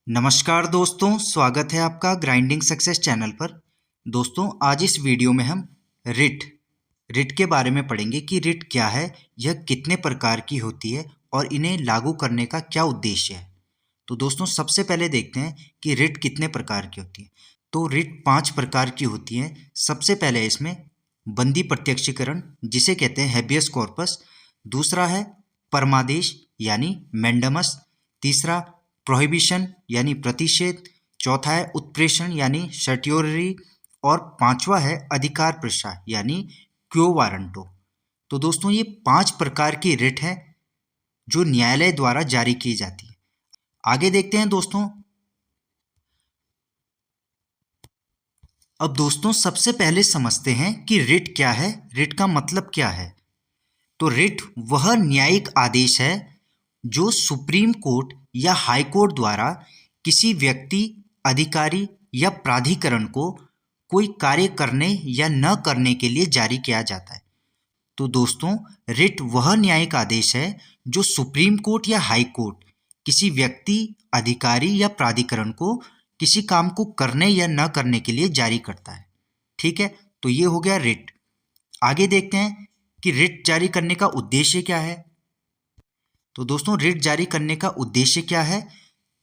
नमस्कार दोस्तों, स्वागत है आपका ग्राइंडिंग सक्सेस चैनल पर। दोस्तों, आज इस वीडियो में हम रिट के बारे में पढ़ेंगे कि रिट क्या है, यह कितने प्रकार की होती है और इन्हें लागू करने का क्या उद्देश्य है। तो दोस्तों, सबसे पहले देखते हैं कि रिट कितने प्रकार की होती है। तो रिट 5 प्रकार की होती है। सबसे पहले इसमें बंदी प्रत्यक्षीकरण, जिसे कहते हैं हैबियस कॉर्पस। दूसरा है परमादेश यानी मैंडमस। तीसरा प्रोहिबिशन यानी प्रतिषेध। चौथा है उत्प्रेषण यानी सर्ट्योररी। और पांचवा है अधिकार प्रसार यानी क्यो वारंटो। तो दोस्तों, ये 5 प्रकार की रिट है जो न्यायालय द्वारा जारी की जाती है। आगे देखते हैं दोस्तों। अब दोस्तों, सबसे पहले समझते हैं कि रिट क्या है, रिट का मतलब क्या है। तो रिट वह न्यायिक आदेश है जो सुप्रीम कोर्ट या हाई कोर्ट द्वारा किसी व्यक्ति, अधिकारी या प्राधिकरण को कोई कार्य करने या न करने के लिए जारी किया जाता है। तो दोस्तों, रिट वह न्यायिक आदेश है जो सुप्रीम कोर्ट या हाई कोर्ट किसी व्यक्ति, अधिकारी या प्राधिकरण को किसी काम को करने या न करने के लिए जारी करता है। ठीक है, तो ये हो गया रिट। आगे देखते हैं कि रिट जारी करने का उद्देश्य क्या है। तो दोस्तों, रिट जारी करने का उद्देश्य क्या है?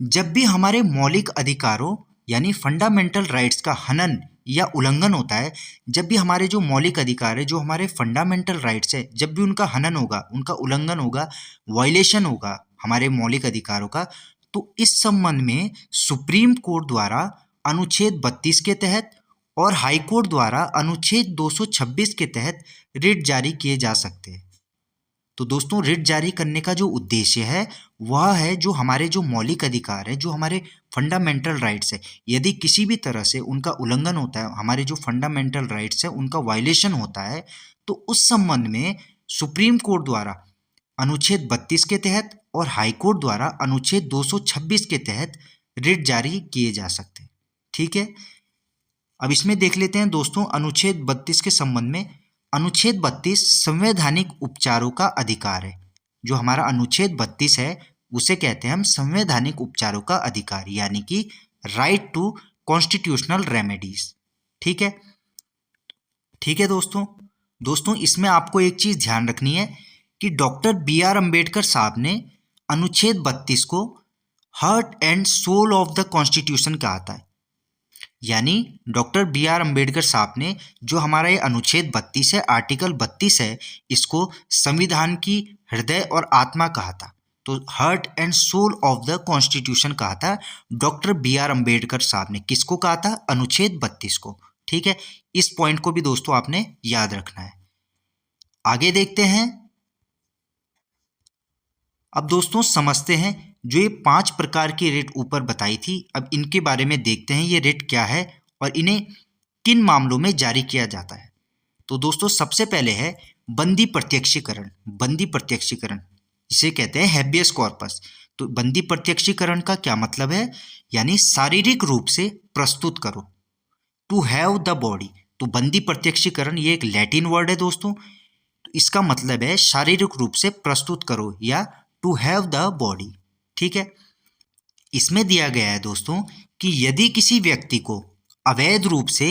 जब भी हमारे मौलिक अधिकारों यानी फंडामेंटल राइट्स का हनन या उल्लंघन होता है, जब भी हमारे जो मौलिक अधिकार है, जो हमारे फंडामेंटल राइट्स है, जब भी उनका हनन होगा, उनका उल्लंघन होगा, वायलेशन होगा हमारे मौलिक अधिकारों का, तो इस संबंध में सुप्रीम कोर्ट द्वारा अनुच्छेद 32 के तहत और हाई कोर्ट द्वारा अनुच्छेद 226 के तहत रिट जारी किए जा सकते हैं। तो दोस्तों, रिट जारी करने का जो उद्देश्य है वह है जो हमारे जो मौलिक अधिकार है, जो हमारे फंडामेंटल राइट्स है, यदि किसी भी तरह से उनका उल्लंघन होता है, हमारे जो फंडामेंटल राइट्स है उनका वायलेशन होता है, तो उस संबंध में सुप्रीम कोर्ट द्वारा अनुच्छेद 32 के तहत और हाई कोर्ट द्वारा अनुच्छेद 226 के तहत रिट जारी किए जा सकते हैं। ठीक है, अब इसमें देख लेते हैं दोस्तों अनुच्छेद 32 के संबंध में। अनुच्छेद 32 संवैधानिक उपचारों का अधिकार है। जो हमारा अनुच्छेद 32 है उसे कहते हैं हम संवैधानिक उपचारों का अधिकार, यानी कि राइट टू कॉन्स्टिट्यूशनल रेमेडीज। ठीक है, ठीक है दोस्तों। दोस्तों, इसमें आपको एक चीज ध्यान रखनी है कि डॉक्टर B.R. अम्बेडकर साहब ने अनुच्छेद 32 को heart and soul of the constitution कहा था। यानी डॉक्टर B.R. अम्बेडकर साहब ने जो हमारा ये अनुच्छेद 32 है, आर्टिकल 32 है, इसको संविधान की हृदय और आत्मा कहा था। तो heart and soul of the constitution कहा था डॉक्टर B.R. अम्बेडकर साहब ने। किसको कहा था? अनुच्छेद 32 को। ठीक है, इस पॉइंट को भी दोस्तों आपने याद रखना है। आगे देखते हैं। अब दोस्तों, समझते हैं जो ये 5 प्रकार की रिट ऊपर बताई थी, अब इनके बारे में देखते हैं ये रिट क्या है और इन्हें किन मामलों में जारी किया जाता है। तो दोस्तों, सबसे पहले है बंदी प्रत्यक्षीकरण। बंदी प्रत्यक्षीकरण इसे कहते हैं हैबियस कॉर्पस। तो बंदी प्रत्यक्षीकरण का क्या मतलब है? यानी शारीरिक रूप से प्रस्तुत करो, टू हैव द बॉडी। तो बंदी प्रत्यक्षीकरण ये एक लैटिन वर्ड है दोस्तों। तो इसका मतलब है शारीरिक रूप से प्रस्तुत करो या टू हैव द बॉडी। ठीक है, इसमें दिया गया है दोस्तों कि यदि किसी व्यक्ति को अवैध रूप से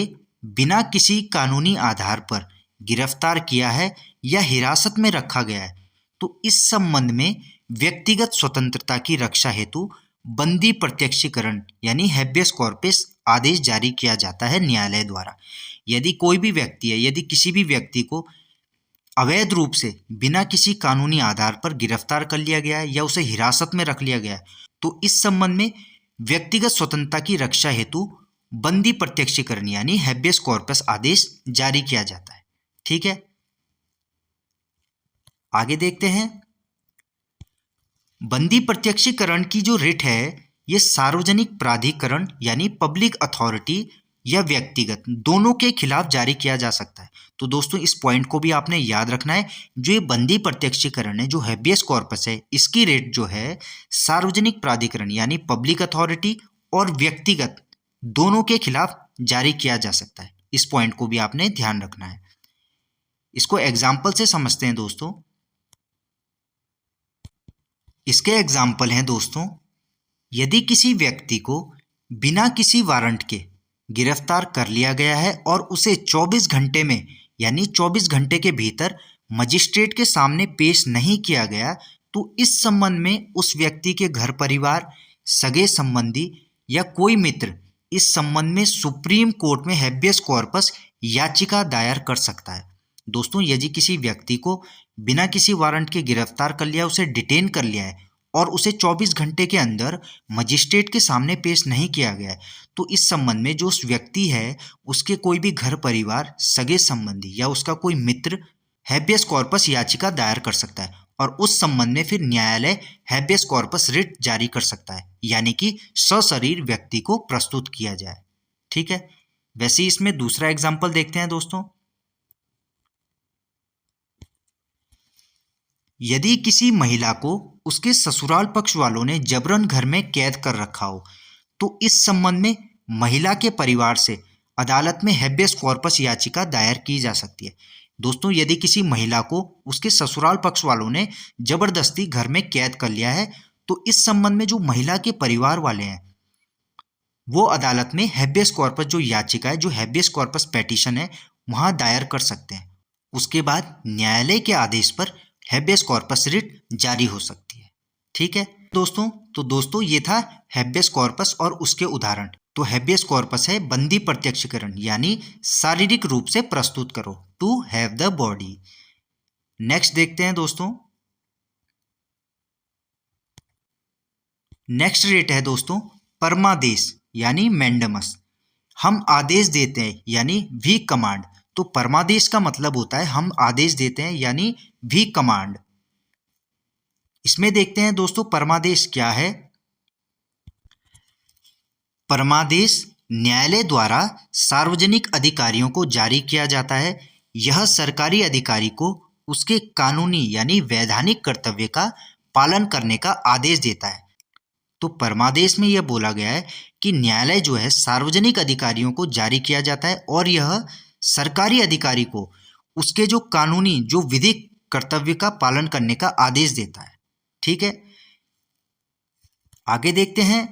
बिना किसी कानूनी आधार पर गिरफ्तार किया है या हिरासत में रखा गया है, तो इस संबंध में व्यक्तिगत स्वतंत्रता की रक्षा हेतु बंदी प्रत्यक्षीकरण यानी हैबियस कॉर्पस आदेश जारी किया जाता है न्यायालय द्वारा। यदि कोई भी व्यक्ति है, यदि किसी भी व्यक्ति को अवैध रूप से बिना किसी कानूनी आधार पर गिरफ्तार कर लिया गया है या उसे हिरासत में रख लिया गया है, तो इस संबंध में व्यक्तिगत स्वतंत्रता की रक्षा हेतु बंदी प्रत्यक्षीकरण यानी हैबियस कॉर्पस आदेश जारी किया जाता है। ठीक है, आगे देखते हैं। बंदी प्रत्यक्षीकरण की जो रिट है ये सार्वजनिक प्राधिकरण यानी पब्लिक अथॉरिटी या व्यक्तिगत दोनों के खिलाफ जारी किया जा सकता है। तो दोस्तों, इस पॉइंट को भी आपने याद रखना है। जो ये बंदी प्रत्यक्षीकरण है, जो हैबियस कॉर्पस है, इसकी रेट जो है सार्वजनिक प्राधिकरण यानी पब्लिक अथॉरिटी और व्यक्तिगत दोनों के खिलाफ जारी किया जा सकता है। इस पॉइंट को भी आपने ध्यान रखना है। इसको एग्जाम्पल से समझते हैं दोस्तों। इसके एग्जाम्पल हैं दोस्तों, यदि किसी व्यक्ति को बिना किसी वारंट के गिरफ्तार कर लिया गया है और उसे 24 घंटे में यानी 24 घंटे के भीतर मजिस्ट्रेट के सामने पेश नहीं किया गया, तो इस संबंध में उस व्यक्ति के घर परिवार, सगे संबंधी या कोई मित्र इस संबंध में सुप्रीम कोर्ट में हैबियस कॉर्पस याचिका दायर कर सकता है। दोस्तों, यदि किसी व्यक्ति को बिना किसी वारंट के गिरफ्तार कर लिया, उसे डिटेन कर लिया है और उसे 24 घंटे के अंदर मजिस्ट्रेट के सामने पेश नहीं किया गया है, तो इस संबंध में जो उस व्यक्ति है उसके कोई भी घर परिवार, सगे संबंधी या उसका कोई मित्र हैबियस कॉर्पस याचिका दायर कर सकता है और उस संबंध में फिर न्यायालय हैबियस कॉर्पस रिट जारी कर सकता है, यानी कि सशरीर व्यक्ति को प्रस्तुत किया जाए। ठीक है। वैसे इसमें दूसरा एग्जाम्पल देखते हैं दोस्तों। यदि किसी महिला को उसके ससुराल पक्ष वालों ने जबरन घर में कैद कर रखा हो, तो इस संबंध में महिला के परिवार से अदालत में हैबियस कॉर्पस याचिका दायर की जा सकती है। दोस्तों, यदि किसी महिला को उसके ससुराल पक्ष वालों ने जबरदस्ती घर में कैद कर लिया है, तो इस संबंध में जो महिला के परिवार वाले हैं वो अदालत में हैबियस कॉर्पस जो याचिका है, जो हैबियस कॉर्पस पेटिशन है, वहां दायर कर सकते हैं। उसके बाद न्यायालय के आदेश पर हैबियस कॉर्पस रिट जारी हो सकती है। ठीक है दोस्तों, तो दोस्तों ये था हैबियस कॉर्पस और उसके उदाहरण। तो हैबियस कॉर्पस है बंदी प्रत्यक्षीकरण, यानी शारीरिक रूप से प्रस्तुत करो, to have the body. Next देखते हैं दोस्तों। नेक्स्ट रिट है दोस्तों परमादेश, यानी मैंडमस। हम आदेश देते हैं यानी वी कमांड। तो परमादेश का मतलब होता है हम आदेश देते हैं यानी वी कमांड। इसमें देखते हैं दोस्तों परमादेश क्या है। परमादेश न्यायालय द्वारा सार्वजनिक अधिकारियों को जारी किया जाता है। यह सरकारी अधिकारी को उसके कानूनी यानी वैधानिक कर्तव्य का पालन करने का आदेश देता है। तो परमादेश में यह बोला गया है कि न्यायालय जो है सार्वजनिक अधिकारियों को जारी किया जाता है और यह सरकारी अधिकारी को उसके जो कानूनी जो विधिक कर्तव्य का पालन करने का आदेश देता है। ठीक है, आगे देखते हैं।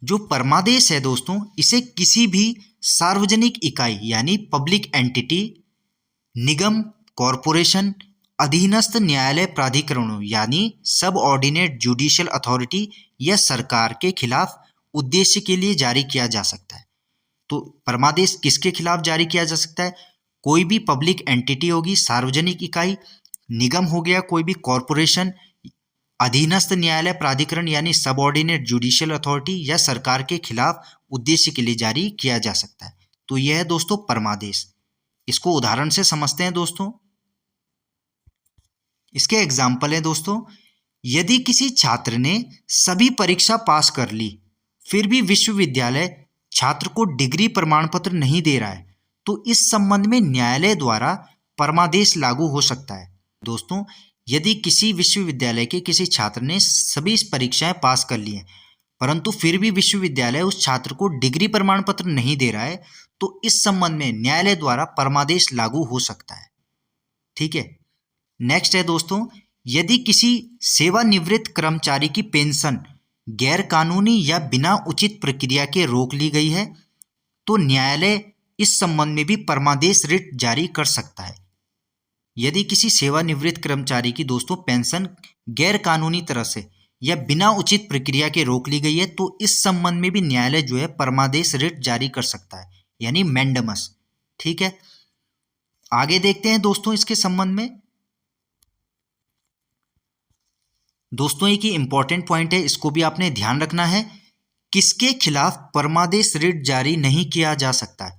जो परमादेश है दोस्तों, इसे किसी भी सार्वजनिक इकाई यानी पब्लिक एंटिटी, निगम, कॉरपोरेशन, अधीनस्थ न्यायालय प्राधिकरणों यानी सब ऑर्डिनेट जुडिशियल अथॉरिटी या सरकार के खिलाफ उद्देश्य के लिए जारी किया जा सकता है। तो परमादेश किसके खिलाफ जारी किया जा सकता है? कोई भी पब्लिक एंटिटी होगी, सार्वजनिक इकाई, निगम हो गया, कोई भी कॉरपोरेशन, अधीनस्थ न्यायालय प्राधिकरण यानी सबऑर्डिनेट जुडिशियल अथॉरिटी या सरकार के खिलाफ उद्देश्य के लिए जारी किया जा सकता है। तो यह है दोस्तों परमादेश। इसको उदाहरण से समझते हैं दोस्तों। इसके एग्जाम्पल है दोस्तों, यदि किसी छात्र ने सभी परीक्षा पास कर ली फिर भी विश्वविद्यालय छात्र को डिग्री प्रमाण पत्र नहीं दे रहा है, तो इस संबंध में न्यायालय द्वारा परमादेश लागू हो सकता है। दोस्तों, यदि किसी विश्वविद्यालय के किसी छात्र ने सभी परीक्षाएं पास कर ली हैं परंतु फिर भी विश्वविद्यालय उस छात्र को डिग्री प्रमाण पत्र नहीं दे रहा है, तो इस संबंध में न्यायालय द्वारा परमादेश लागू हो सकता है। ठीक है, नेक्स्ट है दोस्तों, यदि किसी सेवानिवृत्त कर्मचारी की पेंशन गैर कानूनी या बिना उचित प्रक्रिया के रोक ली गई है, तो न्यायालय इस संबंध में भी परमादेश रिट जारी कर सकता है। यदि किसी सेवानिवृत्त कर्मचारी की दोस्तों पेंशन गैर कानूनी तरह से या बिना उचित प्रक्रिया के रोक ली गई है, तो इस संबंध में भी न्यायालय जो है परमादेश रिट जारी कर सकता है, यानी मैंडमस। ठीक है, आगे देखते हैं दोस्तों इसके संबंध में। दोस्तों एक ही इंपॉर्टेंट पॉइंट है, इसको भी आपने ध्यान रखना है। किसके खिलाफ परमादेश रिट जारी नहीं किया जा सकता है?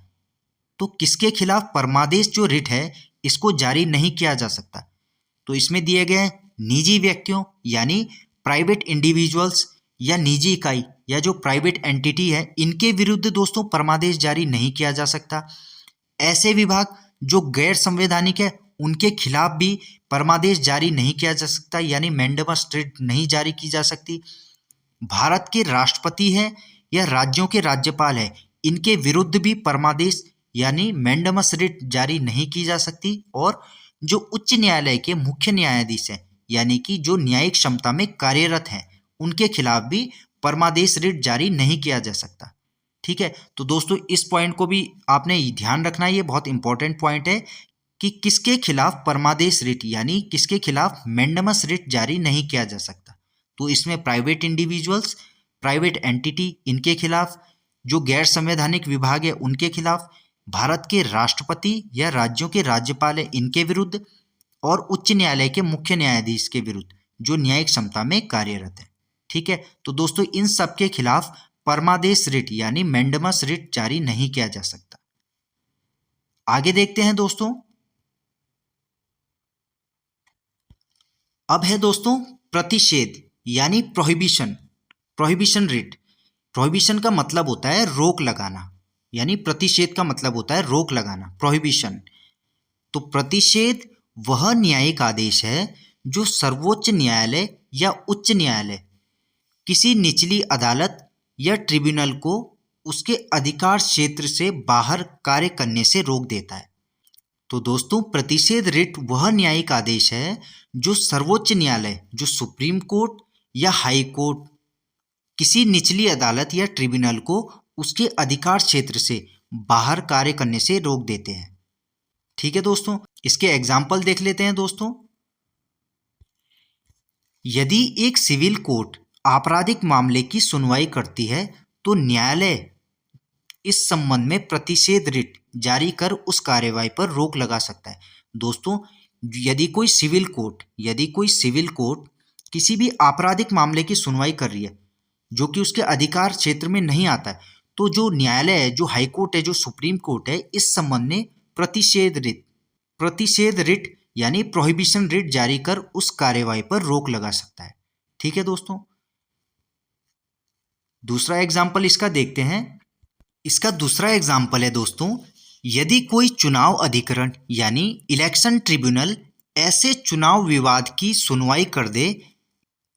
तो किसके खिलाफ परमादेश जो रिट है इसको जारी नहीं किया जा सकता? तो इसमें दिए गए निजी व्यक्तियों यानी प्राइवेट इंडिविजुअल्स या निजी इकाई या जो प्राइवेट एंटिटी है, इनके विरुद्ध दोस्तों परमादेश जारी नहीं किया जा सकता। ऐसे विभाग जो गैर संवैधानिक है उनके खिलाफ भी परमादेश जारी नहीं किया जा सकता, यानी मैंडमस रिट नहीं जारी की जा सकती। भारत के राष्ट्रपति है या राज्यों के राज्यपाल है, इनके विरुद्ध भी परमादेश यानी मैंडमस रिट जारी नहीं की जा सकती। और जो उच्च न्यायालय के मुख्य न्यायाधीश हैं यानी कि जो न्यायिक क्षमता में कार्यरत हैं उनके खिलाफ भी परमादेश रिट जारी नहीं किया जा सकता। ठीक है, तो दोस्तों इस पॉइंट को भी आपने ध्यान रखना है, ये बहुत इंपॉर्टेंट पॉइंट है कि किसके खिलाफ परमादेश रिट यानी किसके खिलाफ मैंडेमस रिट जारी नहीं किया जा सकता। तो इसमें प्राइवेट इंडिविजुअल्स, प्राइवेट एंटिटी, इनके खिलाफ, जो गैर संवैधानिक विभाग है उनके खिलाफ, भारत के राष्ट्रपति या राज्यों के राज्यपाल है इनके विरुद्ध, और उच्च न्यायालय के मुख्य न्यायाधीश के विरुद्ध जो न्यायिक क्षमता में कार्यरत है। ठीक है, तो दोस्तों इन सब के खिलाफ परमादेश रिट यानी मैंडेमस रिट जारी नहीं किया जा सकता। आगे देखते हैं दोस्तों। अब है दोस्तों प्रतिषेध यानी प्रोहिबिशन, प्रोहिबिशन रिट। प्रोहिबिशन का मतलब होता है रोक लगाना, यानी प्रतिषेध का मतलब होता है रोक लगाना, प्रोहिबिशन। तो प्रतिषेध वह न्यायिक आदेश है जो सर्वोच्च न्यायालय या उच्च न्यायालय किसी निचली अदालत या ट्रिब्यूनल को उसके अधिकार क्षेत्र से बाहर कार्य करने से रोक देता है। तो दोस्तों प्रतिषेध रिट वह न्यायिक आदेश है जो सर्वोच्च न्यायालय, जो सुप्रीम कोर्ट या हाई कोर्ट किसी निचली अदालत या ट्रिब्यूनल को उसके अधिकार क्षेत्र से बाहर कार्य करने से रोक देते हैं। ठीक है दोस्तों, इसके एग्जाम्पल देख लेते हैं दोस्तों। यदि एक सिविल कोर्ट आपराधिक मामले की सुनवाई करती है तो न्यायालय इस संबंध में प्रतिषेध रिट जारी कर उस कार्यवाही पर रोक लगा सकता है। दोस्तों यदि कोई सिविल कोर्ट किसी भी आपराधिक मामले की सुनवाई कर रही है जो कि उसके अधिकार क्षेत्र में नहीं आता है, तो जो न्यायालय है, जो हाई कोर्ट है, जो सुप्रीम कोर्ट है, इस संबंध में प्रतिषेध रिट यानी प्रोहिबिशन रिट जारी कर उस कार्यवाही पर रोक लगा सकता है। ठीक है दोस्तों, दूसरा एग्जाम्पल इसका देखते हैं। इसका दूसरा एग्जाम्पल है दोस्तों, यदि कोई चुनाव अधिकरण यानी इलेक्शन ट्रिब्यूनल ऐसे चुनाव विवाद की सुनवाई कर दे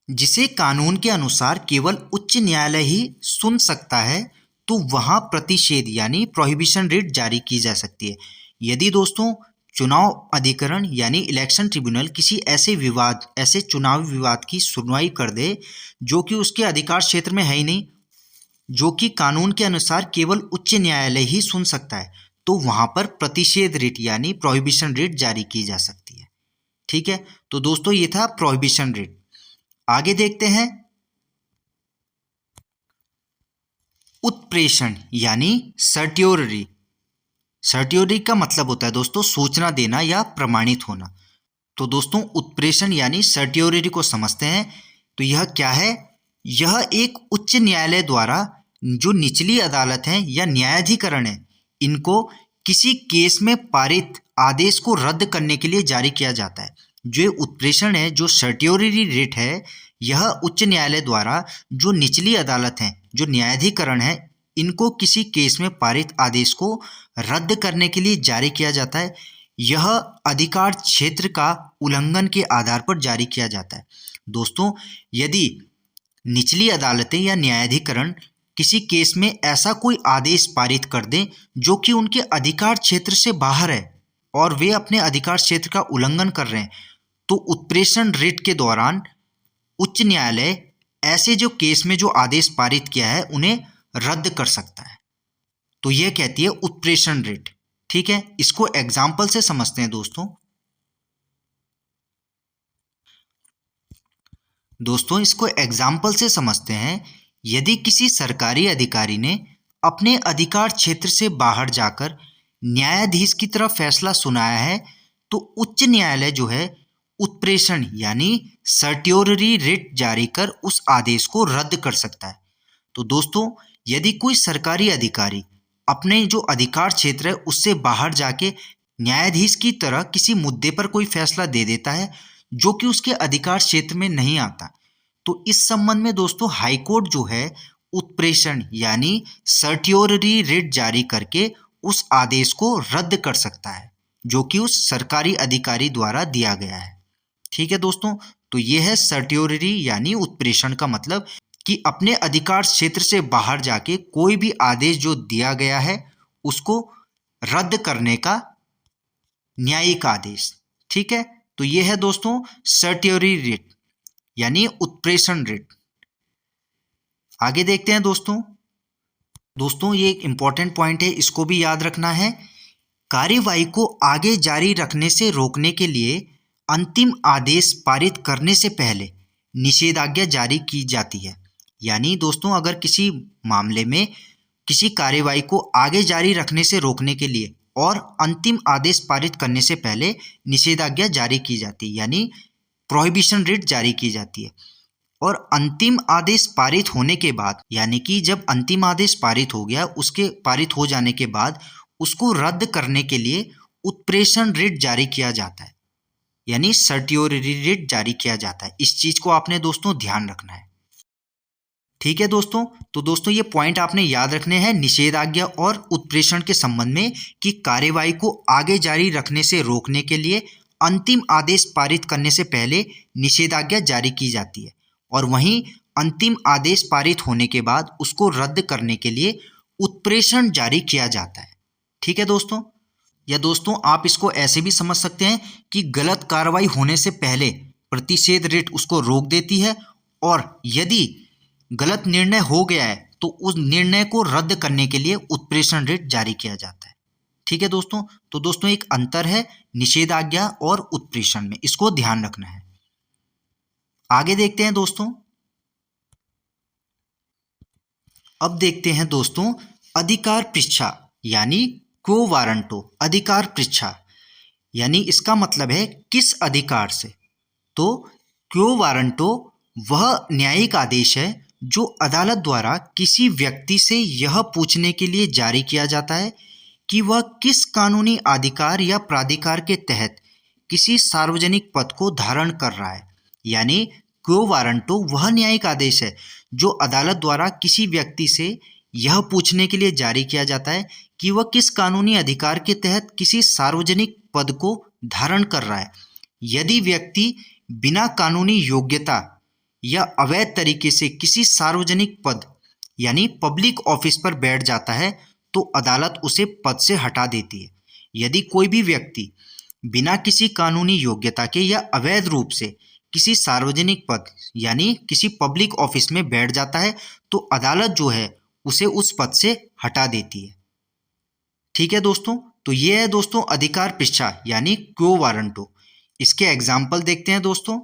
जिसे कानून के अनुसार केवल उच्च न्यायालय ही सुन सकता है, तो वहां प्रतिषेध यानी प्रोहिबिशन रिट जारी की जा सकती है। यदि दोस्तों चुनाव अधिकरण यानी इलेक्शन ट्रिब्यूनल किसी ऐसे चुनावी विवाद की सुनवाई कर दे जो कि उसके अधिकार क्षेत्र में है ही नहीं, जो कि कानून के अनुसार केवल उच्च न्यायालय ही सुन सकता है, तो वहां पर प्रतिषेध रिट यानी प्रोहिबिशन रिट जारी की जा सकती है। ठीक है, तो दोस्तों ये था प्रोहिबिशन रिट। आगे देखते हैं उत्प्रेषण यानी सर्ट्योररी। सर्ट्योररी का मतलब होता है दोस्तों सूचना देना या प्रमाणित होना। तो दोस्तों उत्प्रेषण यानी सर्ट्योररी को समझते हैं। तो यह क्या है? यह एक उच्च न्यायालय द्वारा जो निचली अदालत है या न्यायाधिकरण है, इनको किसी केस में पारित आदेश को रद्द करने के लिए जारी किया जाता है। जो उत्प्रेषण है, जो सर्ट्योररी रिट है, यह उच्च न्यायालय द्वारा जो निचली अदालत है, जो न्यायाधिकरण है, इनको किसी केस में पारित आदेश को रद्द करने के लिए जारी किया जाता है। यह अधिकार क्षेत्र का उल्लंघन के आधार पर जारी किया जाता है। दोस्तों यदि निचली अदालतें या न्यायाधिकरण किसी केस में ऐसा कोई आदेश पारित कर दें जो कि उनके अधिकार क्षेत्र से बाहर है और वे अपने अधिकार क्षेत्र का उल्लंघन कर रहे हैं, तो उत्प्रेषण रिट के दौरान उच्च न्यायालय ऐसे जो केस में जो आदेश पारित किया है उन्हें रद्द कर सकता है। तो यह कहती है उत्प्रेषण रिट। ठीक है, इसको एग्जाम्पल से समझते हैं दोस्तों इसको एग्जाम्पल से समझते हैं। यदि किसी सरकारी अधिकारी ने अपने अधिकार क्षेत्र से बाहर जाकर न्यायाधीश की तरफ फैसला सुनाया है, तो उच्च न्यायालय जो है उत्प्रेषण यानी सर्ट्योररी रिट जारी कर उस आदेश को रद्द कर सकता है। तो दोस्तों यदि कोई सरकारी अधिकारी अपने जो अधिकार क्षेत्र है उससे बाहर जाके न्यायाधीश की तरह किसी मुद्दे पर कोई फैसला दे देता है जो कि उसके अधिकार क्षेत्र में नहीं आता, तो इस संबंध में दोस्तों हाईकोर्ट जो है उत्प्रेषण यानी सर्ट्योररी रिट जारी करके उस आदेश को रद्द कर सकता है जो कि उस सरकारी अधिकारी द्वारा दिया गया है। ठीक है दोस्तों, तो यह है सर्ट्योररी यानी उत्प्रेषण का मतलब कि अपने अधिकार क्षेत्र से बाहर जाके कोई भी आदेश जो दिया गया है उसको रद्द करने का न्यायिक आदेश। ठीक है, तो ये है दोस्तों सर्टियरी रिट यानी उत्प्रेषण रिट। आगे देखते हैं दोस्तों ये एक इंपॉर्टेंट पॉइंट है, इसको भी याद रखना है। कार्यवाही को आगे जारी रखने से रोकने के लिए अंतिम आदेश पारित करने से पहले निषेधाज्ञा जारी की जाती है। यानी दोस्तों अगर किसी मामले में किसी कार्यवाही को आगे जारी रखने से रोकने के लिए और अंतिम आदेश पारित करने से पहले निषेधाज्ञा जारी की जाती है, यानी प्रोहिबिशन रिट जारी की जाती है। और अंतिम आदेश पारित होने के बाद, यानी कि जब अंतिम आदेश पारित हो गया, उसके पारित हो जाने के बाद उसको रद्द करने के लिए उत्प्रेषण रिट जारी किया जाता है, यानी सर्टियरी रिट जारी किया जाता है। इस चीज को आपने दोस्तों ध्यान रखना है। ठीक है दोस्तों, तो दोस्तों ये पॉइंट आपने याद रखने हैं निषेधाज्ञा और उत्प्रेषण के संबंध में कि कार्यवाही को आगे जारी रखने से रोकने के लिए अंतिम आदेश पारित करने से पहले निषेधाज्ञा जारी की जाती है और वहीं अंतिम आदेश पारित होने के बाद उसको रद्द करने के लिए उत्प्रेषण जारी किया जाता है। ठीक है दोस्तों, या दोस्तों आप इसको ऐसे भी समझ सकते हैं कि गलत कार्रवाई होने से पहले प्रतिषेध रिट उसको रोक देती है और यदि गलत निर्णय हो गया है तो उस निर्णय को रद्द करने के लिए उत्प्रेषण रिट जारी किया जाता है। ठीक है दोस्तों, तो दोस्तों एक अंतर है निषेधाज्ञा और उत्प्रेषण में, इसको ध्यान रखना है। आगे देखते हैं दोस्तों। अब देखते हैं दोस्तों अधिकार पृच्छा यानी क्वो वारंटो। अधिकार पृच्छा यानी इसका मतलब है किस अधिकार से। तो क्वो वारंटो वह न्यायिक आदेश है जो अदालत द्वारा किसी व्यक्ति से यह पूछने के लिए जारी किया जाता है कि वह किस कानूनी अधिकार या प्राधिकार के तहत किसी सार्वजनिक पद को धारण कर रहा है। यानी क्वो वारंटो वह न्यायिक आदेश है जो अदालत द्वारा किसी व्यक्ति से यह पूछने के लिए जारी किया जाता है कि वह किस कानूनी अधिकार के तहत किसी सार्वजनिक पद को धारण कर रहा है। यदि व्यक्ति बिना कानूनी योग्यता या अवैध तरीके से किसी सार्वजनिक पद यानी पब्लिक ऑफिस पर बैठ जाता है तो अदालत उसे पद से हटा देती है। यदि कोई भी व्यक्ति बिना किसी कानूनी योग्यता के या अवैध रूप से किसी सार्वजनिक पद यानी किसी पब्लिक ऑफिस में बैठ जाता है तो अदालत जो है उसे उस पद से हटा देती है। ठीक है दोस्तों, तो ये है दोस्तों अधिकार पृच्छा यानी क्वो वारंटो। इसके एग्जाम्पल देखते हैं दोस्तों।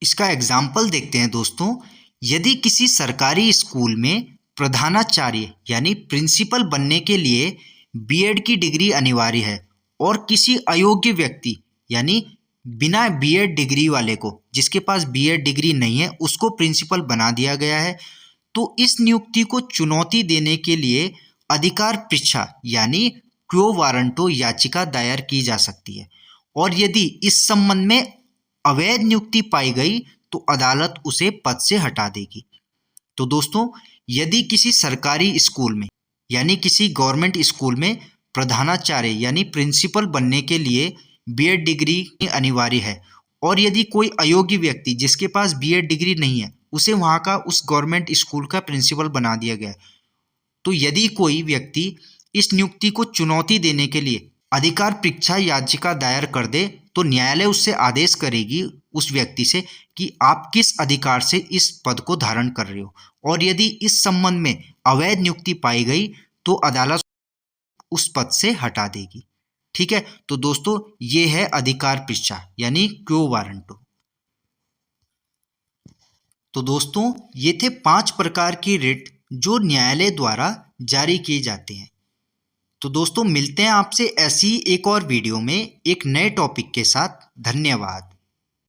इसका एग्जाम्पल देखते हैं दोस्तों। यदि किसी सरकारी स्कूल में प्रधानाचार्य यानी प्रिंसिपल बनने के लिए बीएड की डिग्री अनिवार्य है और किसी अयोग्य व्यक्ति यानी बिना बीएड डिग्री वाले को, जिसके पास बीएड डिग्री नहीं है, उसको प्रिंसिपल बना दिया गया है, तो इस नियुक्ति को चुनौती देने के लिए अधिकार पृच्छा यानी क्वो वारंटो याचिका दायर की जा सकती है। और यदि इस संबंध में अवैध नियुक्ति पाई गई तो अदालत उसे पद से हटा देगी। तो दोस्तों यदि किसी सरकारी स्कूल में यानी किसी गवर्नमेंट स्कूल में प्रधानाचार्य यानी प्रिंसिपल बनने के लिए बीएड डिग्री अनिवार्य है और यदि कोई अयोग्य व्यक्ति जिसके पास बीएड डिग्री नहीं है उसे वहाँ का उस गवर्नमेंट स्कूल का प्रिंसिपल बना दिया गया, तो यदि कोई व्यक्ति इस नियुक्ति को चुनौती देने के लिए अधिकार पृच्छा याचिका दायर कर दे तो न्यायालय उससे आदेश करेगी उस व्यक्ति से कि आप किस अधिकार से इस पद को धारण कर रहे हो, और यदि इस संबंध में अवैध नियुक्ति पाई गई तो अदालत उस पद से हटा देगी। ठीक है, तो दोस्तों ये है अधिकार पृच्छा यानी क्वो वारंटो। तो दोस्तों ये थे 5 प्रकार की रिट जो न्यायालय द्वारा जारी किए जाते हैं। तो दोस्तों मिलते हैं आपसे ऐसी एक और वीडियो में एक नए टॉपिक के साथ। धन्यवाद।